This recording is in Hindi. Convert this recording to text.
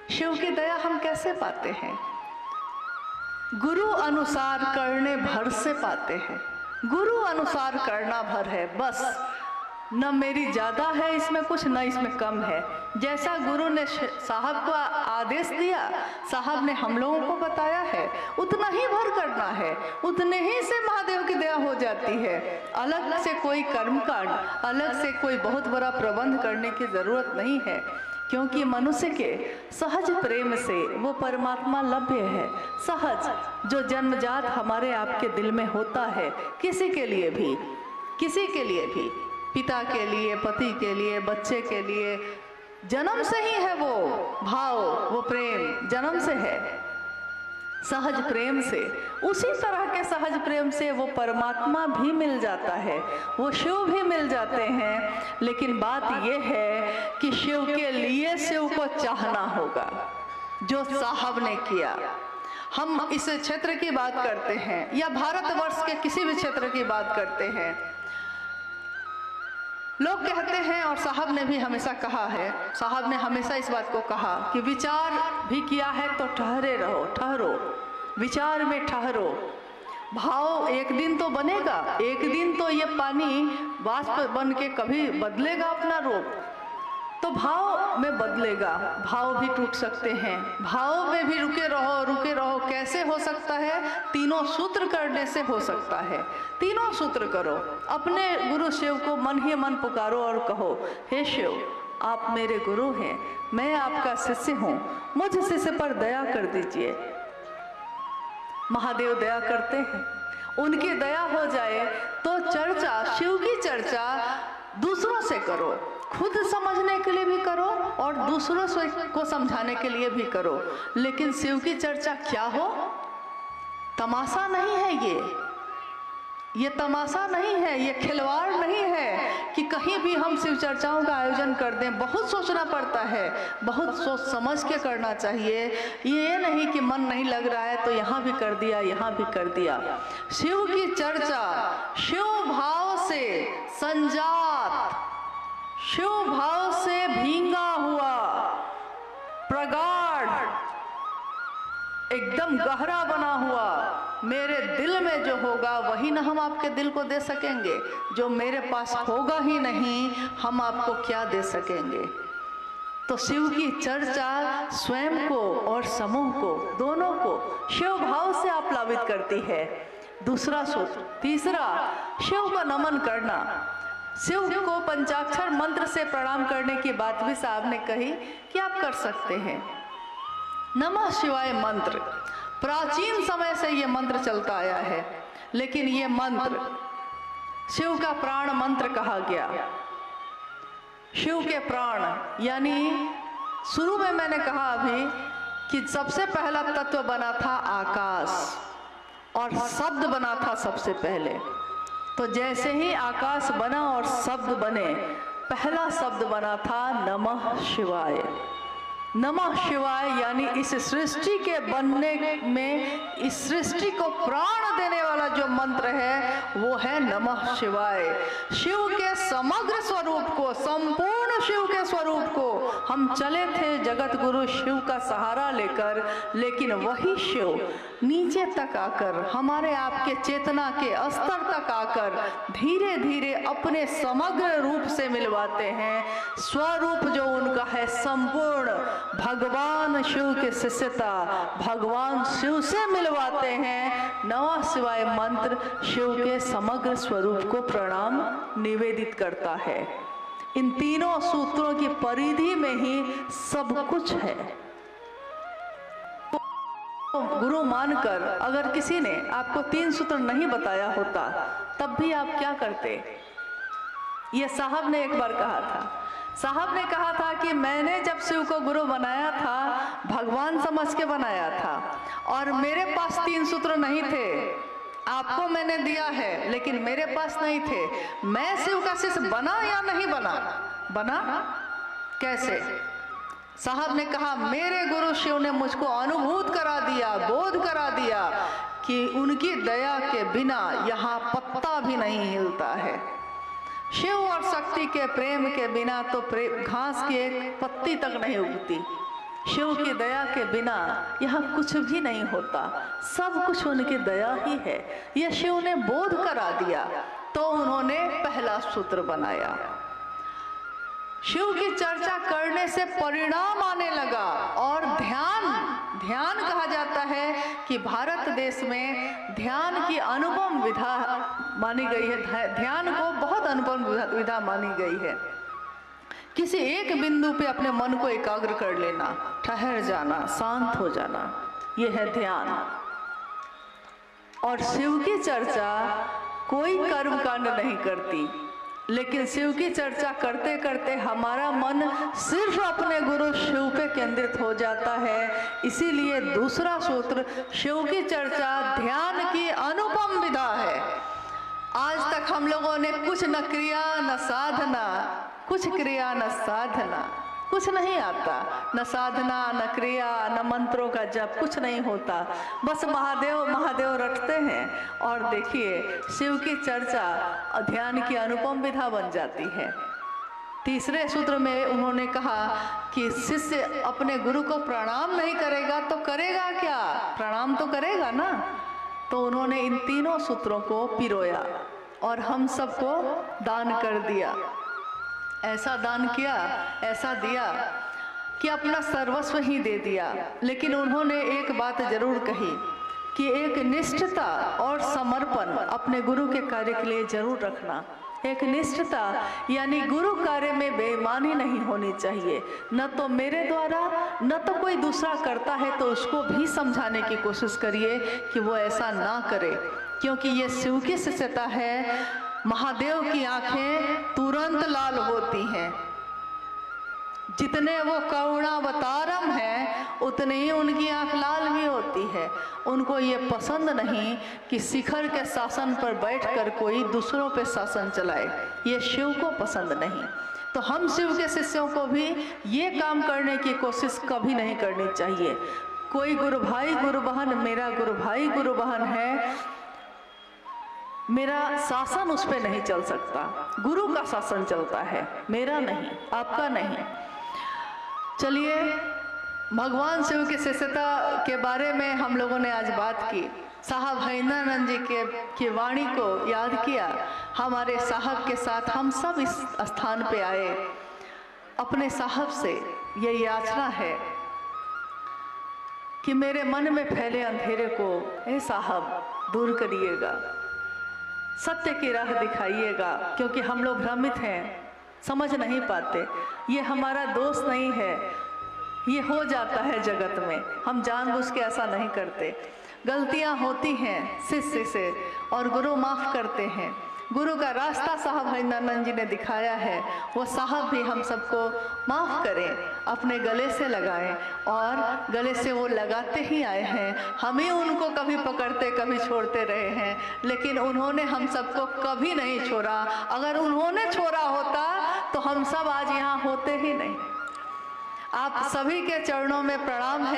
शिव की दया हम कैसे पाते हैं? गुरु अनुसार करने भर से पाते हैं। गुरु अनुसार करना भर है बस, न मेरी ज़्यादा है इसमें कुछ, न इसमें कम है। जैसा गुरु ने साहब को आदेश दिया, साहब ने हम लोगों को बताया है, उतना ही भर करना है, उतने ही से महादेव की दया हो जाती है। अलग से कोई कर्मकांड, अलग से कोई बहुत बड़ा प्रबंध करने की ज़रूरत नहीं है, क्योंकि मनुष्य के सहज प्रेम से वो परमात्मा लभ्य है। सहज जो जन्मजात हमारे आपके दिल में होता है, किसी के लिए भी, किसी के लिए भी, पिता के लिए, पति के लिए, बच्चे के लिए, जन्म से ही है वो भाव, वो प्रेम जन्म से है, सहज प्रेम से। उसी तरह के सहज प्रेम से वो परमात्मा भी मिल जाता है, वो शिव भी मिल जाते हैं। लेकिन बात ये है कि शिव के लिए शिव को चाहना होगा, जो साहब ने किया। हम इस क्षेत्र की बात करते हैं या भारतवर्ष के किसी भी क्षेत्र की बात करते हैं, लोग कहते हैं, और साहब ने भी हमेशा कहा है, साहब ने हमेशा इस बात को कहा कि विचार भी किया है तो ठहरे रहो, ठहरो, विचार में ठहरो। भाव एक दिन तो बनेगा, एक दिन तो ये पानी वाष्प बन के कभी बदलेगा अपना रूप, तो भाव में बदलेगा, भाव भी टूट सकते हैं, भाव में भी रुके रहो, रुके रहो। कैसे हो सकता है? तीनों सूत्र करने से हो सकता है। तीनों सूत्र करो, अपने गुरु शिव को मन ही मन पुकारो और कहो, हे शिव, आप मेरे गुरु हैं, मैं आपका शिष्य हूँ, मुझ शिष्य पर दया कर दीजिए। महादेव दया करते हैं, उनकी दया हो जाए तो चर्चा, शिव की चर्चा दूसरों से करो, खुद समझने के लिए भी करो और दूसरों को समझाने के लिए भी करो। लेकिन शिव की चर्चा क्या हो? तमाशा नहीं है ये तमाशा नहीं है, ये खिलवाड़ नहीं है कि कहीं भी हम शिव चर्चाओं का आयोजन कर दें। बहुत सोचना पड़ता है, बहुत सोच समझ के करना चाहिए। ये नहीं कि मन नहीं लग रहा है तो यहाँ भी कर दिया, यहाँ भी कर दिया। शिव की चर्चा शिव भाव से संजात, शिव भाव से भींगा हुआ, प्रगाढ़, एकदम गहरा बना हुआ मेरे दिल में जो होगा वही ना हम आपके दिल को दे सकेंगे। जो मेरे पास होगा ही नहीं, हम आपको क्या दे सकेंगे? तो शिव की चर्चा स्वयं को और समूह को, दोनों को शिव भाव से आप्लावित करती है। दूसरा सूत्र। तीसरा, शिव को नमन करना। शिव को पंचाक्षर मंत्र से प्रणाम करने की बात भी साहब ने कही कि आप कर सकते हैं। नमः शिवाय मंत्र, प्राचीन समय से ये मंत्र चलता आया है, लेकिन ये मंत्र शिव का प्राण मंत्र कहा गया। शिव के प्राण, यानी शुरू में मैंने कहा अभी कि सबसे पहला तत्व बना था आकाश और शब्द बना था सबसे पहले। तो जैसे ही आकाश बना और शब्द बने, पहला शब्द बना था नमः शिवाय। नमः शिवाय यानी इस सृष्टि के बनने में, इस सृष्टि को प्राण देने वाला जो मंत्र है वो है नमः शिवाय। शिव के समग्र स्वरूप को, संपूर्ण शिव के स्वरूप को हम चले थे जगत गुरु शिव का सहारा लेकर, लेकिन वही शिव नीचे तक आकर, हमारे आपके चेतना के स्तर तक आकर धीरे धीरे अपने समग्र रूप से मिलवाते हैं। स्वरूप जो उनका है संपूर्ण, भगवान शिव के शिष्यता, भगवान शिव से मिलवाते हैं। नमः शिवाय मंत्र शिव के समग्र स्वरूप को प्रणाम निवेदित करता है। इन तीनों सूत्रों की परिधि में ही सब कुछ है। तो गुरु मानकर अगर किसी ने आपको 3 सूत्र नहीं बताया होता, तब भी आप क्या करते? ये साहब ने एक बार कहा था। साहब ने कहा था कि मैंने जब शिव को गुरु बनाया था, भगवान समझ के बनाया था और मेरे पास 3 सूत्र नहीं थे। आपको मैंने दिया है लेकिन मेरे पास नहीं थे। मैं शिव का शिष्य बना या नहीं बना? बना। कैसे? साहब ने कहा मेरे गुरु शिव ने मुझको अनुभूत करा दिया, बोध करा दिया कि उनकी दया के बिना यहाँ पत्ता भी नहीं हिलता है। शिव और शक्ति के प्रेम के बिना तो घास की एक पत्ती तक नहीं उगती। शिव की दया के बिना यहाँ कुछ भी नहीं होता, सब कुछ उनकी दया ही है। यह शिव ने बोध करा दिया तो उन्होंने पहला सूत्र बनाया। शिव की चर्चा करने से परिणाम आने लगा और ध्यान कहा जाता है कि भारत देश में ध्यान की अनुपम विधा मानी गई है। ध्यान को बहुत अनुपम विधा मानी गई है। किसी एक बिंदु पे अपने मन को एकाग्र कर लेना, ठहर जाना, शांत हो जाना, यह है ध्यान। और शिव की चर्चा कोई कर्म कांड नहीं करती, लेकिन शिव की चर्चा करते करते हमारा मन सिर्फ अपने गुरु शिव पे केंद्रित हो जाता है। इसीलिए दूसरा सूत्र शिव की चर्चा ध्यान की अनुपम विधा है। आज तक हम लोगों ने कुछ न क्रिया न साधना, कुछ क्रिया न साधना, कुछ नहीं आता, न साधना न क्रिया न मंत्रों का जप, कुछ नहीं होता, बस महादेव महादेव रटते हैं। और देखिए शिव की चर्चा ध्यान की अनुपम विधा बन जाती है। तीसरे सूत्र में उन्होंने कहा कि शिष्य अपने गुरु को प्रणाम नहीं करेगा तो करेगा क्या, प्रणाम तो करेगा ना। तो उन्होंने इन तीनों सूत्रों को पिरोया और हम सबको दान कर दिया। ऐसा दान किया, ऐसा दिया कि अपना सर्वस्व ही दे दिया। लेकिन उन्होंने एक बात जरूर कही कि एक निष्ठता और समर्पण अपने गुरु के कार्य के लिए जरूर रखना। एक निष्ठता यानी गुरु कार्य में बेईमानी नहीं होनी चाहिए। न तो मेरे द्वारा न तो कोई दूसरा करता है तो उसको भी समझाने की कोशिश करिए कि वो ऐसा ना करे, क्योंकि ये शिव की शिष्यता है। महादेव की आंखें तुरंत लाल होती हैं। जितने वो करुणावतारम हैं उतने ही उनकी आंख लाल भी होती है। उनको ये पसंद नहीं कि शिखर के शासन पर बैठकर कोई दूसरों पे शासन चलाए, ये शिव को पसंद नहीं। तो हम शिव के शिष्यों को भी ये काम करने की कोशिश कभी नहीं करनी चाहिए। कोई गुरु भाई गुरु बहन मेरा गुरु भाई गुरु बहन है, मेरा शासन उस पर नहीं चल सकता, गुरु का शासन चलता है, मेरा नहीं, आपका नहीं। चलिए भगवान शिव की शिष्यता के बारे में हम लोगों ने आज बात की। साहब हरिंद्रानंद जी की वाणी को याद किया। हमारे साहब के साथ हम सब इस स्थान पे आए। अपने साहब से ये याचना है कि मेरे मन में फैले अंधेरे को ए साहब दूर करिएगा, सत्य की राह दिखाइएगा, क्योंकि हम लोग भ्रमित हैं, समझ नहीं पाते। ये हमारा दोष नहीं है, ये हो जाता है जगत में, हम जानबूझ के ऐसा नहीं करते। गलतियां होती हैं शिष्य से और गुरु माफ करते हैं। गुरु का रास्ता साहब हरिंद्रानंद जी ने दिखाया है, वो साहब भी हम सबको माफ़ करें, अपने गले से लगाएं। और गले से वो लगाते ही आए हैं, हम ही उनको कभी पकड़ते कभी छोड़ते रहे हैं, लेकिन उन्होंने हम सबको कभी नहीं छोड़ा। अगर उन्होंने छोड़ा होता तो हम सब आज यहाँ होते ही नहीं। आप सभी के चरणों में प्रणाम है।